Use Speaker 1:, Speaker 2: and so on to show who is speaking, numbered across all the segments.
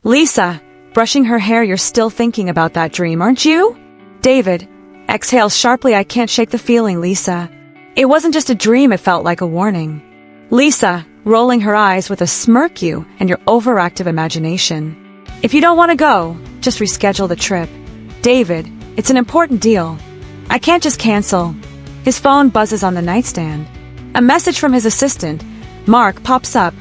Speaker 1: Lisa, brushing her hair, you're still thinking about that dream, aren't you? David exhales sharply. I can't shake the feeling, Lisa. It wasn't just a dream, it felt like a warning. Lisa, rolling her eyes with a smirk, you and your overactive imagination. If you don't want to go, just reschedule the trip. David, it's an important deal. I can't just cancel. His phone buzzes on the nightstand. A message from his assistant, Mark, pops up.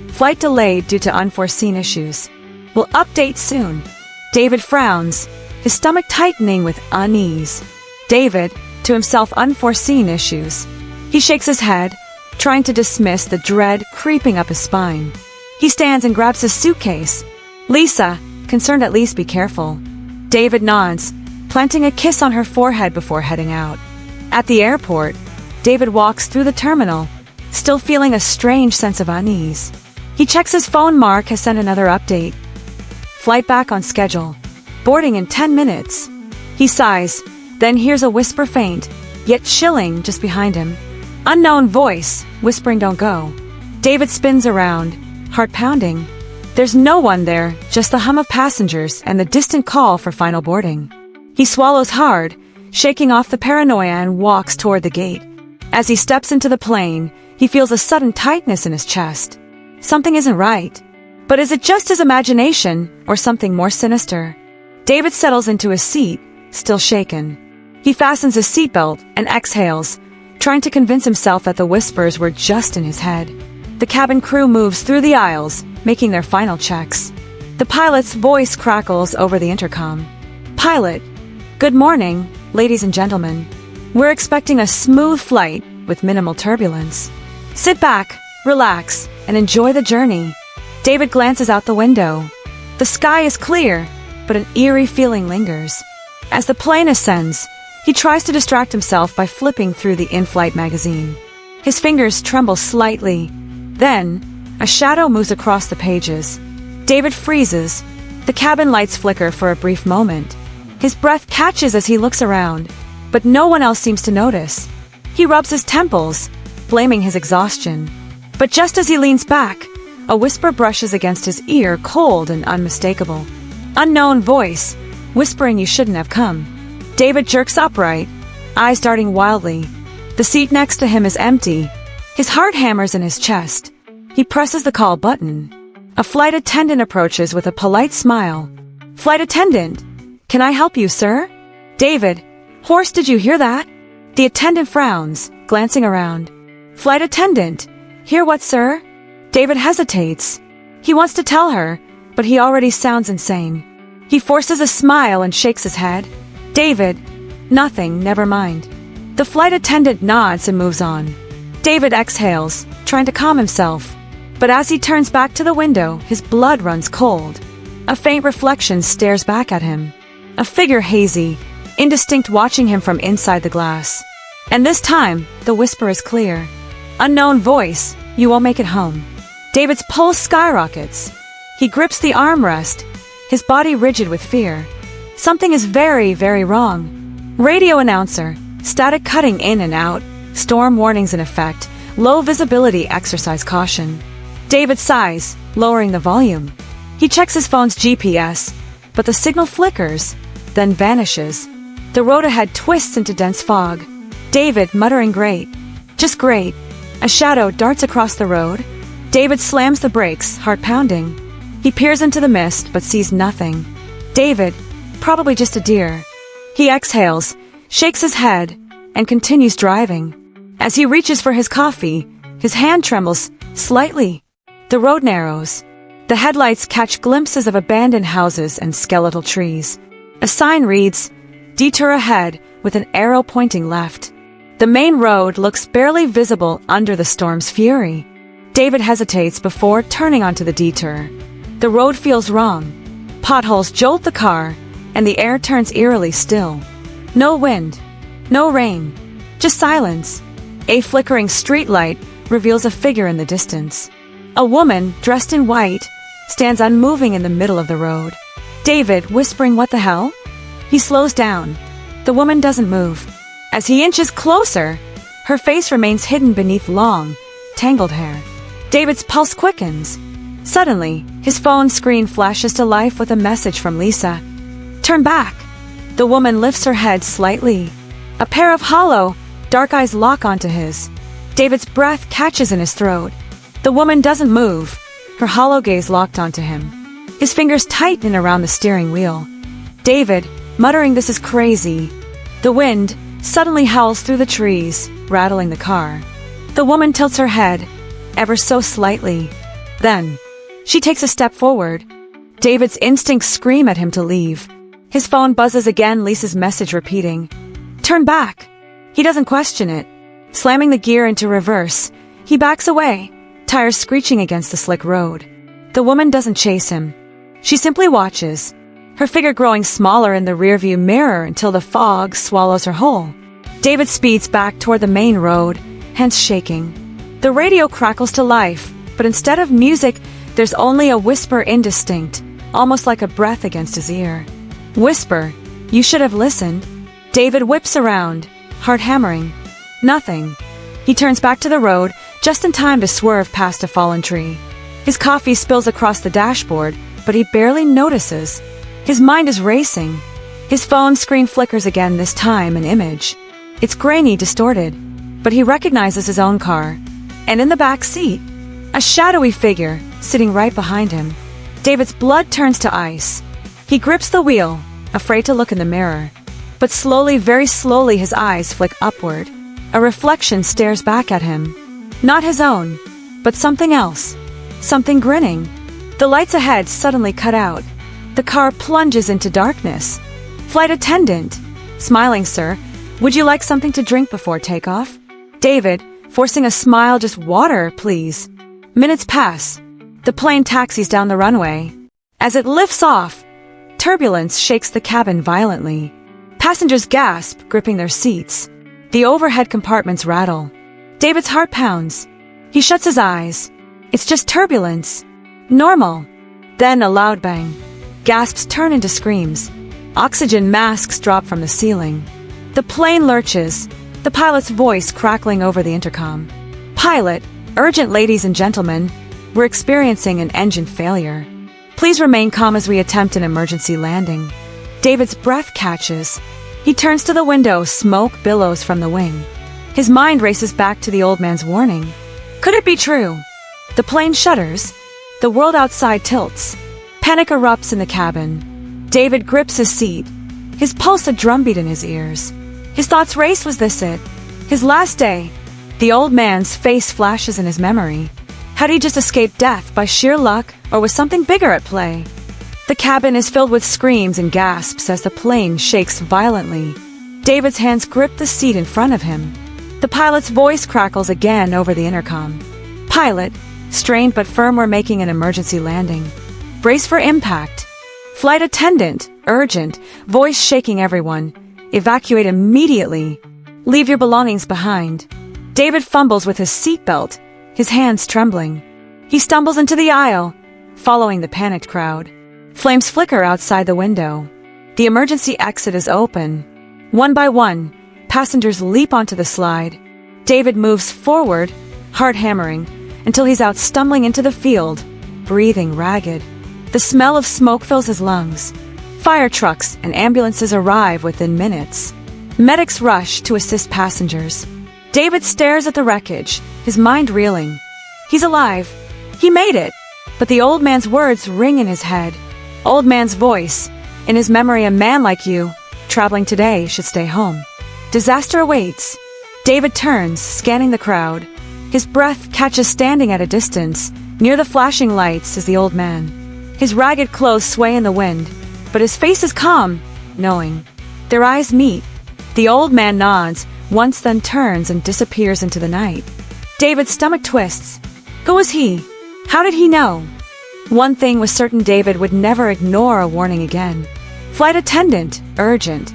Speaker 1: Flight delayed due to unforeseen issues. Will update soon. David frowns, his stomach tightening with unease. David, to himself, unforeseen issues. He shakes his head, trying to dismiss the dread creeping up his spine. He stands and grabs his suitcase. Lisa, concerned, at least be careful. David nods, planting a kiss on her forehead before heading out. At the airport, David walks through the terminal, still feeling a strange sense of unease. He checks his phone. Mark has sent another update. Flight back on schedule. Boarding in 10 minutes. He sighs, then hears a whisper, faint, yet chilling, just behind him. Unknown voice, whispering, don't go. David spins around, heart pounding. There's no one there, just the hum of passengers and the distant call for final boarding. He swallows hard, shaking off the paranoia, and walks toward the gate. As he steps into the plane, he feels a sudden tightness in his chest. Something isn't right. But is it just his imagination, or something more sinister? David settles into his seat, still shaken. He fastens his seatbelt and exhales, trying to convince himself that the whispers were just in his head. The cabin crew moves through the aisles, making their final checks. The pilot's voice crackles over the intercom. Pilot, good morning, ladies and gentlemen. We're expecting a smooth flight with minimal turbulence. Sit back, relax, and enjoy the journey. David glances out the window. The sky is clear, but an eerie feeling lingers. As the plane ascends, he tries to distract himself by flipping through the in-flight magazine. His fingers tremble slightly. Then, a shadow moves across the pages. David freezes. The cabin lights flicker for a brief moment. His breath catches as he looks around, but no one else seems to notice. He rubs his temples, blaming his exhaustion. But just as he leans back, a whisper brushes against his ear, cold and unmistakable. Unknown voice, whispering, you shouldn't have come. David jerks upright, eyes darting wildly. The seat next to him is empty. His heart hammers in his chest. He presses the call button. A flight attendant approaches with a polite smile. Flight attendant, can I help you, sir? David, horse, did you hear that? The attendant frowns, glancing around. Flight attendant, hear what, sir? David hesitates. He wants to tell her, but he already sounds insane. He forces a smile and shakes his head. David, nothing, never mind. The flight attendant nods and moves on. David exhales, trying to calm himself. But as he turns back to the window, his blood runs cold. A faint reflection stares back at him. A figure, hazy, indistinct, watching him from inside the glass. And this time, the whisper is clear. Unknown voice, you won't make it home. David's pulse skyrockets. He grips the armrest, his body rigid with fear. Something is very, very wrong. Radio announcer, static cutting in and out, storm warnings in effect, low visibility, exercise caution. David sighs, lowering the volume. He checks his phone's GPS, but the signal flickers, then vanishes. The road ahead twists into dense fog. David, muttering, great. Just great. A shadow darts across the road. David slams the brakes, heart pounding. He peers into the mist, but sees nothing. David, probably just a deer. He exhales, shakes his head, and continues driving. As he reaches for his coffee, his hand trembles slightly. The road narrows. The headlights catch glimpses of abandoned houses and skeletal trees. A sign reads, Detour ahead, with an arrow pointing left. The main road looks barely visible under the storm's fury. David hesitates before turning onto the detour. The road feels wrong. Potholes jolt the car, and the air turns eerily still. No wind, no rain, just silence. A flickering streetlight reveals a figure in the distance. A woman, dressed in white, stands unmoving in the middle of the road. David, whispering, what the hell? He slows down. The woman doesn't move. As he inches closer, her face remains hidden beneath long, tangled hair. David's pulse quickens. Suddenly, his phone screen flashes to life with a message from Lisa. "Turn back." The woman lifts her head slightly. A pair of hollow, dark eyes lock onto his. David's breath catches in his throat. The woman doesn't move, her hollow gaze locked onto him. His fingers tighten around the steering wheel. David, muttering this is crazy. The wind suddenly howls through the trees, rattling the car. The woman tilts her head, ever so slightly. Then, she takes a step forward. David's instincts scream at him to leave. His phone buzzes again, Lisa's message repeating. "Turn back." He doesn't question it. Slamming the gear into reverse, he backs away, tires screeching against the slick road. The woman doesn't chase him. She simply watches, her figure growing smaller in the rearview mirror until the fog swallows her whole. David speeds back toward the main road, hands shaking. The radio crackles to life, but instead of music, there's only a whisper, indistinct, almost like a breath against his ear. Whisper, "You should have listened." David whips around, heart hammering. Nothing. He turns back to the road, just in time to swerve past a fallen tree. His coffee spills across the dashboard, but he barely notices. His mind is racing. His phone screen flickers again, this time an image. It's grainy, distorted, but he recognizes his own car. And in the back seat, a shadowy figure sitting right behind him. David's blood turns to ice. He grips the wheel, afraid to look in the mirror. But slowly, very slowly, his eyes flick upward. A reflection stares back at him. Not his own, but something else. Something grinning. The lights ahead suddenly cut out. The car plunges into darkness. "Flight attendant." "Smiling, sir. Would you like something to drink before takeoff?" David, forcing a smile, "Just water, please." Minutes pass. The plane taxis down the runway. As it lifts off, turbulence shakes the cabin violently. Passengers gasp, gripping their seats. The overhead compartments rattle. David's heart pounds. He shuts his eyes. It's just turbulence. Normal. Then a loud bang. Gasps turn into screams. Oxygen masks drop from the ceiling. The plane lurches, the pilot's voice crackling over the intercom. "Pilot, urgent ladies and gentlemen, we're experiencing an engine failure. Please remain calm as we attempt an emergency landing." David's breath catches. He turns to the window, smoke billows from the wing. His mind races back to the old man's warning. Could it be true? The plane shudders. The world outside tilts. Panic erupts in the cabin. David grips his seat, his pulse a drumbeat in his ears. His thoughts race. Was this it? His last day? The old man's face flashes in his memory. Had he just escaped death by sheer luck, or was something bigger at play? The cabin is filled with screams and gasps as the plane shakes violently. David's hands grip the seat in front of him. The pilot's voice crackles again over the intercom. "Pilot, strained but firm, we're making an emergency landing. Brace for impact." "Flight attendant, urgent," voice shaking everyone. "Evacuate immediately. Leave your belongings behind." David fumbles with his seatbelt, his hands trembling. He stumbles into the aisle, following the panicked crowd. Flames flicker outside the window. The emergency exit is open. One by one, passengers leap onto the slide. David moves forward, heart hammering, until he's out stumbling into the field, breathing ragged. The smell of smoke fills his lungs. Fire trucks and ambulances arrive within minutes. Medics rush to assist passengers. David stares at the wreckage, his mind reeling. He's alive. He made it. But the old man's words ring in his head. Old man's voice. In his memory, "A man like you, traveling today, should stay home." Disaster awaits. David turns, scanning the crowd. His breath catches standing at a distance. Near the flashing lights is the old man. His ragged clothes sway in the wind, but his face is calm, knowing. Their eyes meet. The old man nods, once then turns and disappears into the night. David's stomach twists. Who was he? How did he know? One thing was certain: David would never ignore a warning again. "Flight attendant, urgent."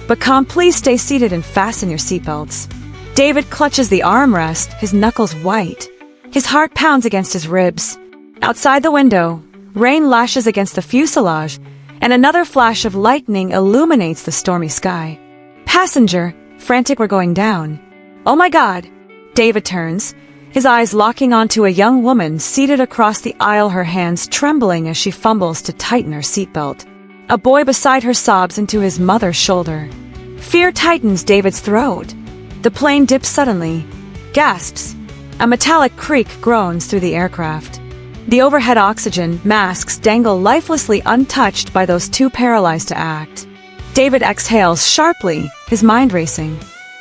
Speaker 1: "But calm, please stay seated and fasten your seatbelts." David clutches the armrest, his knuckles white. His heart pounds against his ribs. Outside the window, rain lashes against the fuselage, and another flash of lightning illuminates the stormy sky. Passenger, frantic, "We're going down." "Oh my God!" David turns, his eyes locking onto a young woman seated across the aisle, her hands trembling as she fumbles to tighten her seatbelt. A boy beside her sobs into his mother's shoulder. Fear tightens David's throat. The plane dips suddenly. Gasps. A metallic creak groans through the aircraft. The overhead oxygen masks dangle lifelessly untouched by those too paralyzed to act. David exhales sharply, his mind racing.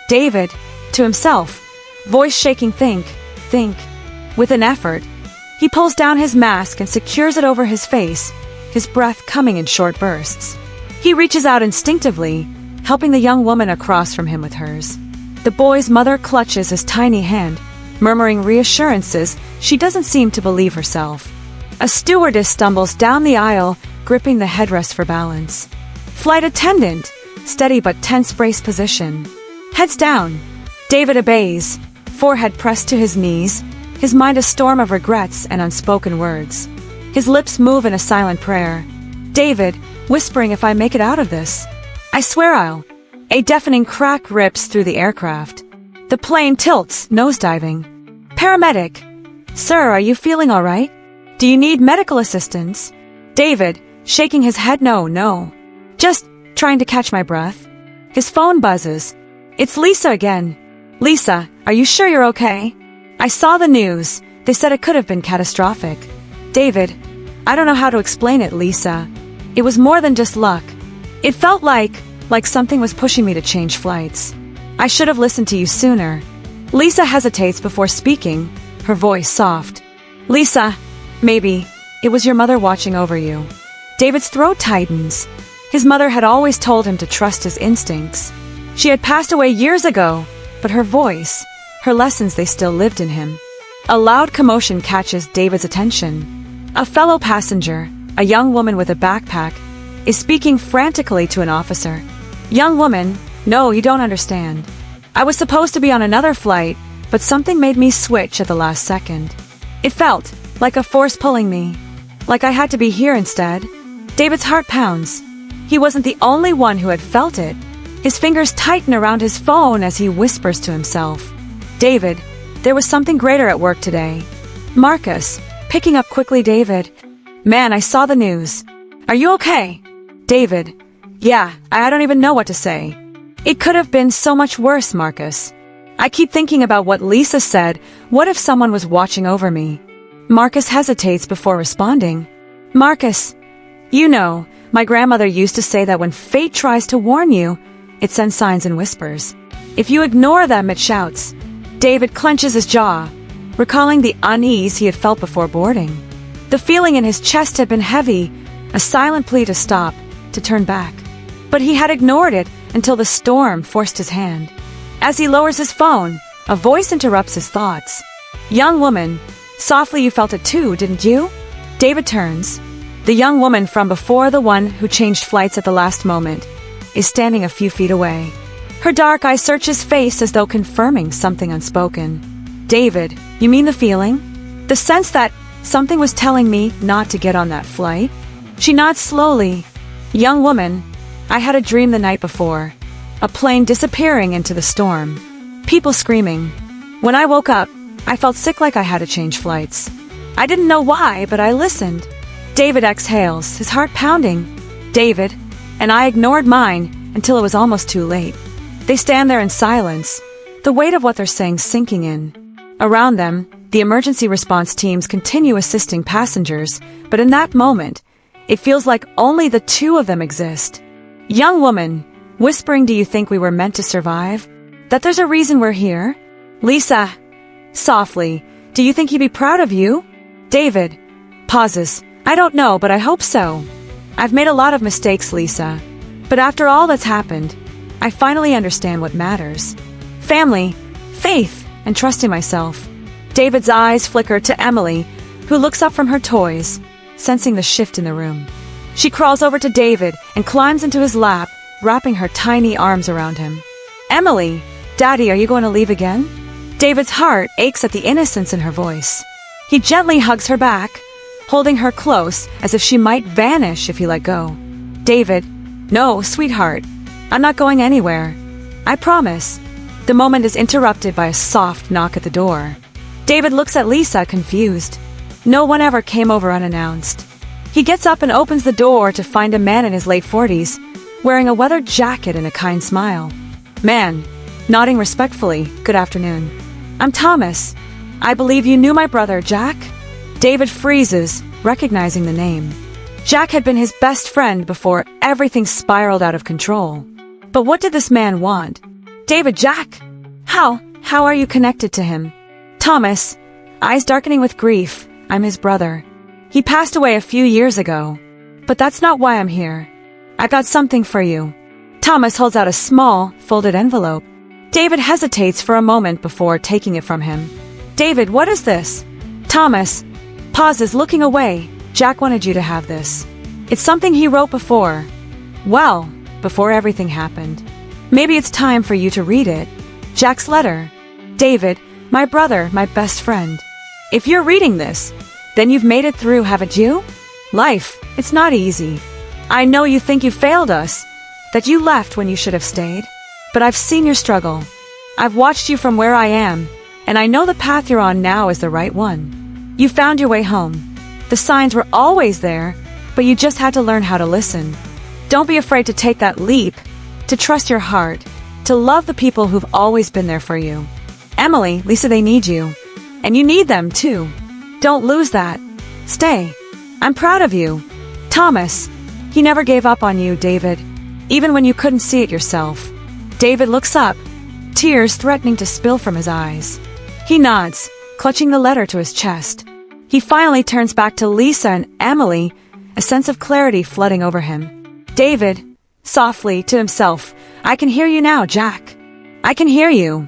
Speaker 1: David, to himself, voice shaking, think. With an effort, he pulls down his mask and secures it over his face, his breath coming in short bursts. He reaches out instinctively, helping the young woman across from him with hers. The boy's mother clutches his tiny hand, murmuring reassurances she doesn't seem to believe herself. A stewardess stumbles down the aisle, gripping the headrest for balance. Flight attendant, steady but tense brace position. Heads down. David obeys, forehead pressed to his knees, his mind a storm of regrets and unspoken words. His lips move in a silent prayer. David, whispering, if I make it out of this, I swear I'll. A deafening crack rips through the aircraft. The plane tilts, nosediving. Paramedic. Sir, are you feeling all right? Do you need medical assistance? David, shaking his head, no. Just trying to catch my breath. His phone buzzes. It's Lisa again. Lisa, are you sure you're okay? I saw the news. They said it could have been catastrophic. David, I don't know how to explain it, Lisa. It was more than just luck. It felt like something was pushing me to change flights. I should have listened to you sooner. Lisa hesitates before speaking, her voice soft. Lisa, maybe it was your mother watching over you. David's throat tightens. His mother had always told him to trust his instincts. She had passed away years ago, but her voice, her lessons, they still lived in him. A loud commotion catches David's attention. A fellow passenger, a young woman with a backpack, is speaking frantically to an officer. Young woman, no, you don't understand. I was supposed to be on another flight, but something made me switch at the last second. It felt like a force pulling me, like I had to be here instead. David's heart pounds. He wasn't the only one who had felt it. His fingers tighten around his phone as he whispers to himself. David, there was something greater at work today. Marcus, picking up quickly. David, man, I saw the news. Are you okay? David, yeah, I don't even know what to say. It could have been so much worse, Marcus. I keep thinking about what Lisa said. What if someone was watching over me? Marcus hesitates before responding. Marcus, you know, my grandmother used to say that when fate tries to warn you, it sends signs and whispers. If you ignore them, it shouts. David clenches his jaw, recalling the unease he had felt before boarding. The feeling in his chest had been heavy, a silent plea to stop, to turn back. But he had ignored it until the storm forced his hand. As he lowers his phone, a voice interrupts his thoughts. Young woman, softly, you felt it too, didn't you? David turns. The young woman from before, the one who changed flights at the last moment, is standing a few feet away. Her dark eyes search his face as though confirming something unspoken. David, you mean the feeling? The sense that something was telling me not to get on that flight? She nods slowly. Young woman, I had a dream the night before. A plane disappearing into the storm. People screaming. When I woke up, I felt sick, like I had to change flights. I didn't know why, but I listened. David exhales, his heart pounding. David, and I ignored mine until it was almost too late. They stand there in silence, the weight of what they're saying sinking in. Around them, the emergency response teams continue assisting passengers, but in that moment, it feels like only the two of them exist. Young woman, whispering, do you think we were meant to survive? That there's a reason we're here? Lisa, softly, do you think he'd be proud of you? David, pauses. I don't know, but I hope so. I've made a lot of mistakes, Lisa. But after all that's happened, I finally understand what matters. Family, faith, and trust in myself. David's eyes flicker to Emily, who looks up from her toys, sensing the shift in the room. She crawls over to David and climbs into his lap, wrapping her tiny arms around him. Emily, Daddy, are you going to leave again? David's heart aches at the innocence in her voice. He gently hugs her back, holding her close as if she might vanish if he let go. David, no, sweetheart, I'm not going anywhere. I promise. The moment is interrupted by a soft knock at the door. David looks at Lisa, confused. No one ever came over unannounced. He gets up and opens the door to find a man in his late 40s, wearing a weathered jacket and a kind smile. Man, nodding respectfully, "Good afternoon. I'm Thomas. I believe you knew my brother, Jack?" David freezes, recognizing the name. Jack had been his best friend before everything spiraled out of control. But what did this man want? David, Jack? How are you connected to him? Thomas, eyes darkening with grief, "I'm his brother. He passed away a few years ago. But that's not why I'm here. I got something for you." Thomas holds out a small, folded envelope. David hesitates for a moment before taking it from him. "David, what is this?" Thomas pauses, looking away. "Jack wanted you to have this. It's something he wrote before. Well, before everything happened. Maybe it's time for you to read it." Jack's letter. "David, my brother, my best friend. If you're reading this, then you've made it through, haven't you? Life, it's not easy. I know you think you failed us, that you left when you should have stayed. But I've seen your struggle. I've watched you from where I am, and I know the path you're on now is the right one. You found your way home. The signs were always there, but you just had to learn how to listen. Don't be afraid to take that leap, to trust your heart, to love the people who've always been there for you. Emily, Lisa, they need you. And you need them, too. Don't lose that. Stay. I'm proud of you. Thomas, he never gave up on you, David, even when you couldn't see it yourself." David looks up, tears threatening to spill from his eyes. He nods, clutching the letter to his chest. He finally turns back to Lisa and Emily, a sense of clarity flooding over him. David, softly to himself, "I can hear you now, Jack. I can hear you."